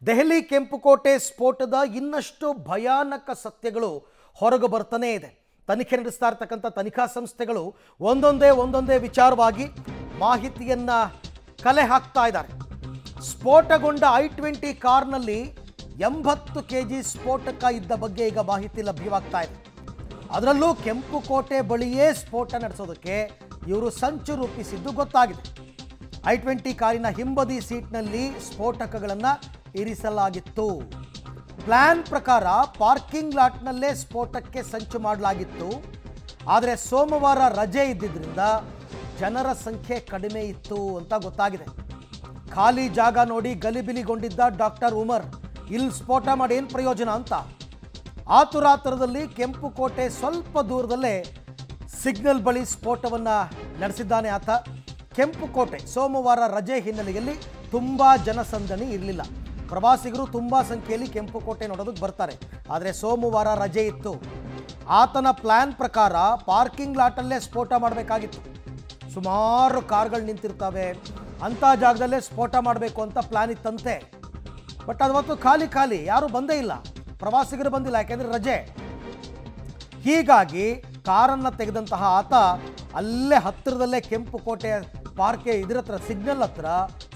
ದೆಹಲಿ ಕೆಂಪುಕೋಟೆ ಸ್ಫೋಟದ ಇನ್ನಷ್ಟು ಭಯಾನಕ ಸತ್ಯಗಳು ಹೊರಗೆ ಬರ್ತಾನೇ ಇದೆ. ತನಿಖೆ ನಡೆಸ್ತಾ ಇರತಕ್ಕಂಥ ತನಿಖಾ ಸಂಸ್ಥೆಗಳು ಒಂದೊಂದೇ ವಿಚಾರವಾಗಿ ಮಾಹಿತಿಯನ್ನು ಕಲೆ ಹಾಕ್ತಾ ಇದ್ದಾರೆ. ಸ್ಫೋಟಗೊಂಡ i20 ಕಾರ್ನಲ್ಲಿ 80 kg ಸ್ಫೋಟಕ ಇದ್ದ ಬಗ್ಗೆ ಈಗ ಮಾಹಿತಿ ಲಭ್ಯವಾಗ್ತಾ ಇದೆ. ಅದರಲ್ಲೂ ಕೆಂಪುಕೋಟೆ ಬಳಿಯೇ ಸ್ಫೋಟ ನಡೆಸೋದಕ್ಕೆ ಇವರು ಸಂಚು ರೂಪಿಸಿದ್ದು ಗೊತ್ತಾಗಿದೆ. i20 ಕಾರಿನ ಹಿಂಬದಿ ಸೀಟ್ನಲ್ಲಿ ಸ್ಫೋಟಕಗಳನ್ನು ಇರಿಸಲಾಗಿತ್ತು. ಪ್ಲಾನ್ ಪ್ರಕಾರ ಪಾರ್ಕಿಂಗ್ ಲಾಟ್ನಲ್ಲೇ ಸ್ಫೋಟಕ್ಕೆ ಸಂಚು ಮಾಡಲಾಗಿತ್ತು. ಆದರೆ ಸೋಮವಾರ ರಜೆ ಇದ್ದಿದ್ದರಿಂದ ಜನರ ಸಂಖ್ಯೆ ಕಡಿಮೆ ಇತ್ತು ಅಂತ ಗೊತ್ತಾಗಿದೆ. ಖಾಲಿ ಜಾಗ ನೋಡಿ ಗಲಿಬಿಲಿಗೊಂಡಿದ್ದ ಡಾಕ್ಟರ್ ಉಮರ್ ಇಲ್ಲಿ ಸ್ಫೋಟ ಮಾಡಿ ಏನು ಪ್ರಯೋಜನ ಅಂತ ಆತುರಾತುರದಲ್ಲಿ ಕೆಂಪುಕೋಟೆ ಸ್ವಲ್ಪ ದೂರದಲ್ಲೇ ಸಿಗ್ನಲ್ ಬಳಿ ಸ್ಫೋಟವನ್ನು ನಡೆಸಿದ್ದಾನೆ ಆತ. ಕೆಂಪುಕೋಟೆ ಸೋಮವಾರ ರಜೆ ಹಿನ್ನೆಲೆಯಲ್ಲಿ ತುಂಬ ಜನಸಂದಣಿ ಇರಲಿಲ್ಲ. ಪ್ರವಾಸಿಗರು ತುಂಬ ಸಂಖ್ಯೆಯಲ್ಲಿ ಕೆಂಪುಕೋಟೆ ನೋಡೋದಕ್ಕೆ ಬರ್ತಾರೆ. ಆದರೆ ಸೋಮವಾರ ರಜೆ ಇತ್ತು. ಆತನ ಪ್ಲ್ಯಾನ್ ಪ್ರಕಾರ ಪಾರ್ಕಿಂಗ್ ಲಾಟಲ್ಲೇ ಸ್ಫೋಟ ಮಾಡಬೇಕಾಗಿತ್ತು. ಸುಮಾರು ಕಾರ್ಗಳು ನಿಂತಿರ್ತವೆ, ಅಂಥ ಜಾಗದಲ್ಲೇ ಸ್ಫೋಟ ಮಾಡಬೇಕು ಅಂತ ಪ್ಲ್ಯಾನ್ ಇತ್ತಂತೆ. ಬಟ್ ಅವತ್ತು ಖಾಲಿ ಯಾರೂ ಬಂದೇ ಇಲ್ಲ, ಪ್ರವಾಸಿಗರು ಬಂದಿಲ್ಲ, ಯಾಕೆಂದರೆ ರಜೆ. ಹೀಗಾಗಿ ಕಾರನ್ನು ತೆಗೆದಂತಹ ಆತ ಅಲ್ಲೇ ಹತ್ತಿರದಲ್ಲೇ ಕೆಂಪುಕೋಟೆ ಇದರ ಹತ್ರ ಸಿಗ್ನಲ್ ಹತ್ರ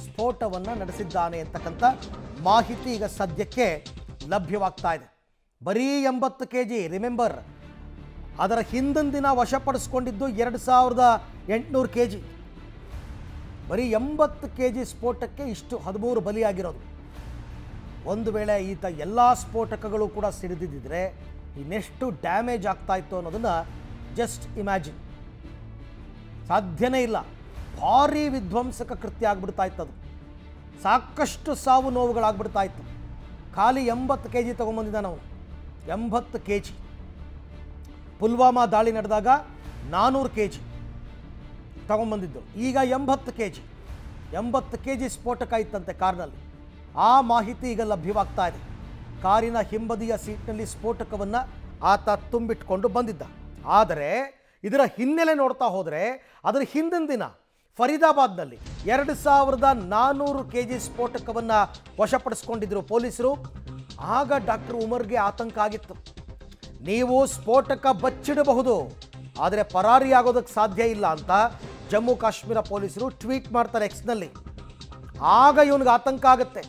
ಸ್ಫೋಟವನ್ನು ನಡೆಸಿದ್ದಾನೆ ಅಂತಕ್ಕಂಥ ಮಾಹಿತಿ ಈಗ ಸದ್ಯಕ್ಕೆ ಲಭ್ಯವಾಗ್ತಾ ಇದೆ. ಬರೀ 80 kg, ರಿಮೆಂಬರ್, ಅದರ ಹಿಂದಿನ ದಿನ ವಶಪಡಿಸ್ಕೊಂಡಿದ್ದು 2800 kg. ಬರೀ 80 kg ಸ್ಫೋಟಕ್ಕೆ ಇಷ್ಟು 13 ಬಲಿಯಾಗಿರೋದು. ಒಂದು ವೇಳೆ ಈತ ಎಲ್ಲ ಸ್ಫೋಟಕಗಳು ಕೂಡ ಸಿಡಿದಿದ್ದರೆ ಇನ್ನೆಷ್ಟು ಡ್ಯಾಮೇಜ್ ಆಗ್ತಾ ಇತ್ತು ಅನ್ನೋದನ್ನು ಜಸ್ಟ್ ಇಮ್ಯಾಜಿನ್. ಸಾಧ್ಯನೇ ಇಲ್ಲ. ಭಾರೀ ವಿಧ್ವಂಸಕ ಕೃತ್ಯ ಆಗ್ಬಿಡ್ತಾ ಇತ್ತು. ಅದು ಸಾಕಷ್ಟು ಸಾವು ನೋವುಗಳಾಗ್ಬಿಡ್ತಾ ಇತ್ತು. ಖಾಲಿ 80 kg ತೊಗೊಂಬಂದಿದ್ದ ನಾವು. 80 kg. ಪುಲ್ವಾಮಾ ದಾಳಿ ನಡೆದಾಗ 400 kg ತಗೊಂಬಂದಿದ್ದು. ಈಗ 80 kg. 80 kg ಸ್ಫೋಟಕ ಇತ್ತಂತೆ ಕಾರ್ನಲ್ಲಿ. ಆ ಮಾಹಿತಿ ಈಗ ಲಭ್ಯವಾಗ್ತಾ ಇದೆ. ಕಾರಿನ ಹಿಂಬದಿಯ ಸೀಟ್ನಲ್ಲಿ ಸ್ಫೋಟಕವನ್ನು ಆತ ತುಂಬಿಟ್ಕೊಂಡು ಬಂದಿದ್ದ. ಆದರೆ ಇದರ ಹಿನ್ನೆಲೆ ನೋಡ್ತಾ ಹೋದರೆ ಅದರ ಹಿಂದಿನ ದಿನ ಫರೀದಾಬಾದ್ನಲ್ಲಿ 2400 kg ಸ್ಫೋಟಕವನ್ನು ವಶಪಡಿಸ್ಕೊಂಡಿದ್ದರು ಪೊಲೀಸರು. ಆಗ ಡಾಕ್ಟರ್ ಉಮರ್ಗೆ ಆತಂಕ ಆಗಿತ್ತು. ನೀವು ಸ್ಫೋಟಕ ಬಚ್ಚಿಡಬಹುದು, ಆದರೆ ಪರಾರಿಯಾಗೋದಕ್ಕೆ ಸಾಧ್ಯ ಇಲ್ಲ ಅಂತ ಜಮ್ಮು ಕಾಶ್ಮೀರ ಪೊಲೀಸರು ಟ್ವೀಟ್ ಮಾಡ್ತಾರೆ ಎಕ್ಸ್ನಲ್ಲಿ. ಆಗ ಇವನಿಗೆ ಆತಂಕ ಆಗುತ್ತೆ.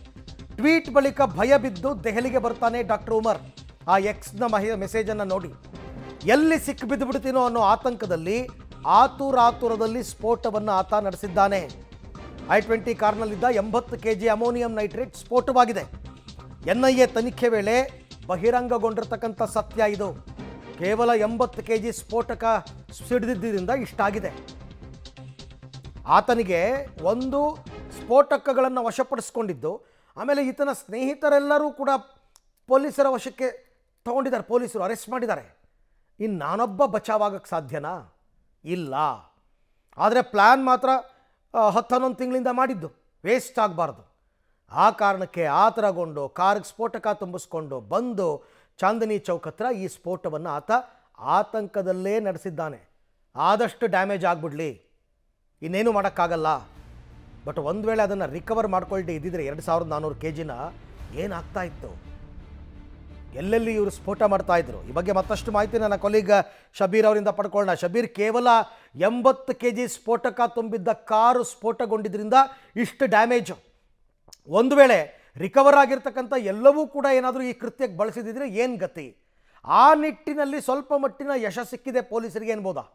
ಟ್ವೀಟ್ ಬಳಿಕ ಭಯ ಬಿದ್ದು ದೆಹಲಿಗೆ ಬರ್ತಾನೆ ಡಾಕ್ಟರ್ ಉಮರ್. ಆ ಎಕ್ಸ್ನ ಮೆಸೇಜನ್ನು ನೋಡಿ ಎಲ್ಲಿ ಸಿಕ್ಕಿಬಿದ್ದು ಬಿಡ್ತೀನೋ ಅನ್ನೋ ಆತಂಕದಲ್ಲಿ ಆತುರಾತುರದಲ್ಲಿ ಸ್ಫೋಟವನ್ನು ಆತ ನಡೆಸಿದ್ದಾನೆ. i20 ಕಾರ್ನಲ್ಲಿದ್ದ 80 kg ಅಮೋನಿಯಂ ನೈಟ್ರೇಟ್ ಸ್ಫೋಟವಾಗಿದೆ. NIA ತನಿಖೆ ವೇಳೆ ಬಹಿರಂಗಗೊಂಡಿರ್ತಕ್ಕಂಥ ಸತ್ಯ ಇದು. ಕೇವಲ 80 kg ಸ್ಫೋಟಕ ಸಿಡಿದಿದ್ದರಿಂದ ಇಷ್ಟಾಗಿದೆ. ಆತನಿಗೆ ಒಂದು ಸ್ಫೋಟಕಗಳನ್ನು ವಶಪಡಿಸ್ಕೊಂಡಿದ್ದು, ಆಮೇಲೆ ಈತನ ಸ್ನೇಹಿತರೆಲ್ಲರೂ ಕೂಡ ಪೊಲೀಸರ ವಶಕ್ಕೆ ತಗೊಂಡಿದ್ದಾರೆ. ಪೊಲೀಸರು ಅರೆಸ್ಟ್ ಮಾಡಿದ್ದಾರೆ. ಇನ್ನು ನಾನೊಬ್ಬ ಬಚಾವಾಗಕ್ಕೆ ಸಾಧ್ಯನಾ? ಇಲ್ಲ. ಆದರೆ ಪ್ಲ್ಯಾನ್ ಮಾತ್ರ 10-11 ತಿಂಗಳಿಂದ ಮಾಡಿದ್ದು, ವೇಸ್ಟ್ ಆಗಬಾರ್ದು. ಆ ಕಾರಣಕ್ಕೆ ಆತರಗೊಂಡು ಕಾರಿಗೆ ಸ್ಫೋಟಕ ತುಂಬಿಸ್ಕೊಂಡು ಬಂದು ಚಾಂದನಿ ಚೌಕ್ ಹತ್ರ ಈ ಸ್ಫೋಟವನ್ನು ಆತ ಆತಂಕದಲ್ಲೇ ನಡೆಸಿದ್ದಾನೆ. ಆದಷ್ಟು ಡ್ಯಾಮೇಜ್ ಆಗಿಬಿಡಲಿ, ಇನ್ನೇನು ಮಾಡೋಕ್ಕಾಗಲ್ಲ. ಬಟ್ ಒಂದು ವೇಳೆ ಅದನ್ನು ರಿಕವರ್ ಮಾಡ್ಕೊಳ್ಳದೆ ಇದ್ದಿದ್ರೆ 2400 kgನ ಏನಾಗ್ತಾ ಇತ್ತು? ಎಲ್ಲೆಲ್ಲಿ ಇವರು ಸ್ಫೋಟ ಮಾಡ್ತಾಯಿದ್ರು? ಈ ಬಗ್ಗೆ ಮತ್ತಷ್ಟು ಮಾಹಿತಿ ನನ್ನ ಕೊಲೀಗ್ ಶಬೀರ್ ಅವರಿಂದ ಪಡ್ಕೊಳ್ಳೋಣ. ಶಬೀರ್, ಕೇವಲ 80 kg ಸ್ಫೋಟಕ ತುಂಬಿದ್ದ ಕಾರು ಸ್ಫೋಟಗೊಂಡಿದ್ದರಿಂದ ಇಷ್ಟು ಡ್ಯಾಮೇಜು. ಒಂದು ವೇಳೆ ರಿಕವರ್ ಆಗಿರ್ತಕ್ಕಂಥ ಎಲ್ಲವೂ ಕೂಡ ಏನಾದರೂ ಈ ಕೃತ್ಯಕ್ಕೆ ಬಳಸಿದಿದ್ರೆ ಏನು ಗತಿ? ಆ ನಿಟ್ಟಿನಲ್ಲಿ ಸ್ವಲ್ಪ ಮಟ್ಟಿನ ಯಶ ಸಿಕ್ಕಿದೆ ಪೊಲೀಸರಿಗೆ ಅನ್ಬೋದಾ?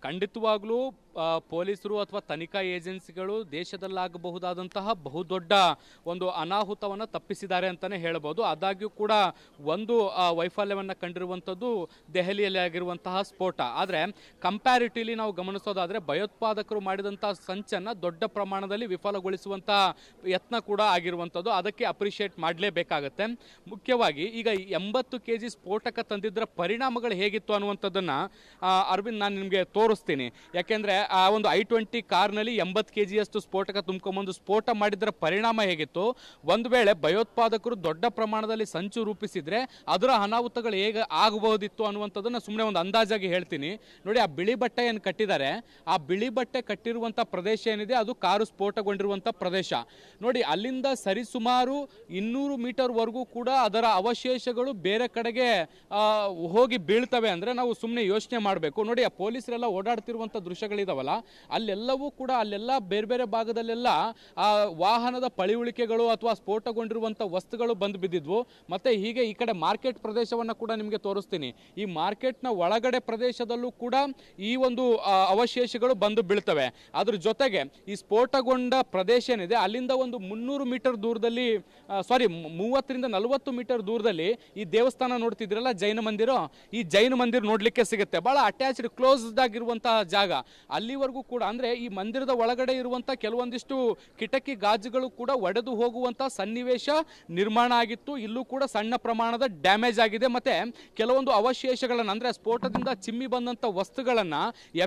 ಖಂಡಿತವಾಗ್ಲೂ ಪೊಲೀಸರು ಅಥವಾ ತನಿಖಾ ಏಜೆನ್ಸಿಗಳು ದೇಶದಲ್ಲಾಗಬಹುದಾದಂತಹ ಬಹುದೊಡ್ಡ ಒಂದು ಅನಾಹುತವನ್ನು ತಪ್ಪಿಸಿದ್ದಾರೆ ಅಂತಲೇ ಹೇಳ್ಬೋದು. ಆದಾಗ್ಯೂ ಕೂಡ ಒಂದು ವೈಫಲ್ಯವನ್ನು ಕಂಡಿರುವಂಥದ್ದು ದೆಹಲಿಯಲ್ಲಿ ಆಗಿರುವಂತಹ ಸ್ಫೋಟ. ಆದರೆ ಕಂಪ್ಯಾರಿಟಿವ್ಲಿ ನಾವು ಗಮನಿಸೋದಾದರೆ ಭಯೋತ್ಪಾದಕರು ಮಾಡಿದಂಥ ಸಂಚನ್ನು ದೊಡ್ಡ ಪ್ರಮಾಣದಲ್ಲಿ ವಿಫಲಗೊಳಿಸುವಂಥ ಯತ್ನ ಕೂಡ ಆಗಿರುವಂಥದ್ದು. ಅದಕ್ಕೆ ಅಪ್ರಿಷಿಯೇಟ್ ಮಾಡಲೇಬೇಕಾಗತ್ತೆ. ಮುಖ್ಯವಾಗಿ ಈಗ 80 kg ಸ್ಫೋಟಕ ತಂದಿದ್ದರ ಪರಿಣಾಮಗಳು ಹೇಗಿತ್ತು ಅನ್ನುವಂಥದ್ದನ್ನು ಅರವಿಂದ್ ನಾನು ನಿಮಗೆ ತೋರಿಸ್ತೀನಿ. ಯಾಕೆಂದರೆ ಆ ಒಂದು I-20 ಕಾರ್ನಲ್ಲಿ 80 kgಯಷ್ಟು ಸ್ಫೋಟಕ ತುಂಬಿಕೊಂಡ್ಬಂದು ಸ್ಫೋಟ ಮಾಡಿದರ ಪರಿಣಾಮ ಹೇಗಿತ್ತು, ಒಂದು ವೇಳೆ ಭಯೋತ್ಪಾದಕರು ದೊಡ್ಡ ಪ್ರಮಾಣದಲ್ಲಿ ಸಂಚು ರೂಪಿಸಿದ್ರೆ ಅದರ ಅನಾಹುತಗಳು ಹೇಗೆ ಆಗಬಹುದಿತ್ತು ಅನ್ನುವಂಥದ್ದನ್ನು ಸುಮ್ಮನೆ ಒಂದು ಅಂದಾಜಾಗಿ ಹೇಳ್ತೀನಿ ನೋಡಿ. ಆ ಬಿಳಿ ಬಟ್ಟೆ ಏನು ಕಟ್ಟಿದ್ದಾರೆ, ಆ ಬಿಳಿ ಬಟ್ಟೆ ಕಟ್ಟಿರುವಂಥ ಪ್ರದೇಶ ಏನಿದೆ ಅದು ಕಾರು ಸ್ಫೋಟಗೊಂಡಿರುವಂಥ ಪ್ರದೇಶ ನೋಡಿ. ಅಲ್ಲಿಂದ ಸರಿಸುಮಾರು 200 ಮೀಟರ್ವರೆಗೂ ಕೂಡ ಅದರ ಅವಶೇಷಗಳು ಬೇರೆ ಕಡೆಗೆ ಹೋಗಿ ಬೀಳ್ತವೆ ಅಂದರೆ ನಾವು ಸುಮ್ಮನೆ ಯೋಚನೆ ಮಾಡಬೇಕು ನೋಡಿ. ಆ ಪೊಲೀಸರೆಲ್ಲ ಓಡಾಡ್ತಿರುವಂಥ ದೃಶ್ಯಗಳಿದಾವಲ್ಲ, ಅಲ್ಲೆಲ್ಲವೂ ಕೂಡ ಅಲ್ಲೆಲ್ಲ ಬೇರೆ ಬೇರೆ ಭಾಗದಲ್ಲೆಲ್ಲ ಆ ವಾಹನದ ಪಳಿಯುಳಿಕೆಗಳು ಅಥವಾ ಸ್ಫೋಟಗೊಂಡಿರುವಂಥ ವಸ್ತುಗಳು ಬಂದು ಬಿದ್ದಿದ್ವು. ಮತ್ತು ಹೀಗೆ ಈ ಕಡೆ ಮಾರ್ಕೆಟ್ ಪ್ರದೇಶವನ್ನು ಕೂಡ ನಿಮಗೆ ತೋರಿಸ್ತೀನಿ. ಈ ಮಾರ್ಕೆಟ್ನ ಒಳಗಡೆ ಪ್ರದೇಶದಲ್ಲೂ ಕೂಡ ಈ ಒಂದು ಅವಶೇಷಗಳು ಬಂದು ಬೀಳ್ತವೆ. ಅದ್ರ ಜೊತೆಗೆ ಈ ಸ್ಫೋಟಗೊಂಡ ಪ್ರದೇಶ ಏನಿದೆ ಅಲ್ಲಿಂದ ಒಂದು 300 ಮೀಟರ್ ದೂರದಲ್ಲಿ 30ರಿಂದ 40 ಮೀಟರ್ ದೂರದಲ್ಲಿ ಈ ದೇವಸ್ಥಾನ ನೋಡ್ತಿದ್ರಲ್ಲ, ಜೈನ ಮಂದಿರ, ಈ ಜೈನ ಮಂದಿರ ನೋಡ್ಲಿಕ್ಕೆ ಸಿಗುತ್ತೆ. ಬಹಳ ಅಟ್ಯಾಚ್ಡ್ ಕ್ಲೋಸ್ಡ್ ಆಗಿರುವಂತಹ ಜಾಗ. ಅಲ್ಲಿವರೆಗೂ ಕೂಡ ಅಂದ್ರೆ ಈ ಮಂದಿರದ ಒಳಗಡೆ ಇರುವಂತ ಕೆಲವೊಂದಿಷ್ಟು ಕಿಟಕಿ ಗಾಜುಗಳು ಕೂಡ ಒಡೆದು ಹೋಗುವಂತ ಸನ್ನಿವೇಶ ನಿರ್ಮಾಣ ಆಗಿತ್ತು. ಇಲ್ಲೂ ಕೂಡ ಸಣ್ಣ ಪ್ರಮಾಣದ ಡ್ಯಾಮೇಜ್ ಆಗಿದೆ. ಮತ್ತೆ ಕೆಲವೊಂದು ಅವಶೇಷಗಳನ್ನ ಅಂದ್ರೆ ಸ್ಫೋಟದಿಂದ ಚಿಮ್ಮಿ ಬಂದಂತ ವಸ್ತುಗಳನ್ನ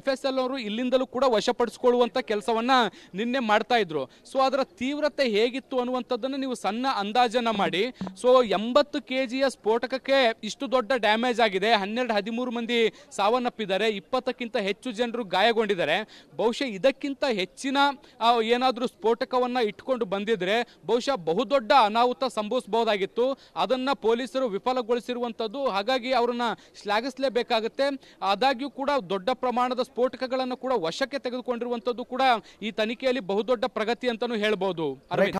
FSL ಅವರು ಇಲ್ಲಿಂದಲೂ ಕೂಡ ವಶಪಡಿಸಿಕೊಳ್ಳುವಂತ ಕೆಲಸವನ್ನ ನಿನ್ನೆ ಮಾಡ್ತಾ ಇದ್ರು. ಸೊ ಅದರ ತೀವ್ರತೆ ಹೇಗಿತ್ತು ಅನ್ನುವಂಥದ್ದನ್ನು ನೀವು ಸಣ್ಣ ಅಂದಾಜನ್ನ ಮಾಡಿ. ಸೊ 80 kgಯ ಸ್ಫೋಟಕಕ್ಕೆ ಇಷ್ಟು ದೊಡ್ಡ ಡ್ಯಾಮೇಜ್ ಆಗಿದೆ. 12-13 ಮಂದಿ ಸಾವನ್ನಪ್ಪಿದ್ದಾರೆ, 20ಕ್ಕಿಂತ ಹೆಚ್ಚು ಜನರು ಗಾಯಗೊಂಡಿದ್ದಾರೆ. ಬಹುಶಃ ಇದಕ್ಕಿಂತ ಹೆಚ್ಚಿನ ಏನಾದರೂ ಸ್ಫೋಟಕವನ್ನ ಇಟ್ಕೊಂಡು ಬಂದಿದ್ರೆ ಬಹುಶಃ ಬಹುದೊಡ್ಡ ಅನಾಹುತ ಸಂಭವಿಸಬಹುದಾಗಿತ್ತು. ಅದನ್ನ ಪೊಲೀಸರು ವಿಫಲಗೊಳಿಸಿರುವಂಥದ್ದು. ಹಾಗಾಗಿ ಅವರನ್ನ ಶ್ಲಾಘಿಸಲೇಬೇಕಾಗುತ್ತೆ. ಆದಾಗ್ಯೂ ಕೂಡ ದೊಡ್ಡ ಪ್ರಮಾಣದ ಸ್ಫೋಟಕಗಳನ್ನು ಕೂಡ ವಶಕ್ಕೆ ತೆಗೆದುಕೊಂಡಿರುವಂಥದ್ದು ಕೂಡ ಈ ತನಿಖೆಯಲ್ಲಿ ಬಹುದೊಡ್ಡ ಪ್ರಗತಿ ಅಂತಾನೂ ಹೇಳ್ಬೋದು.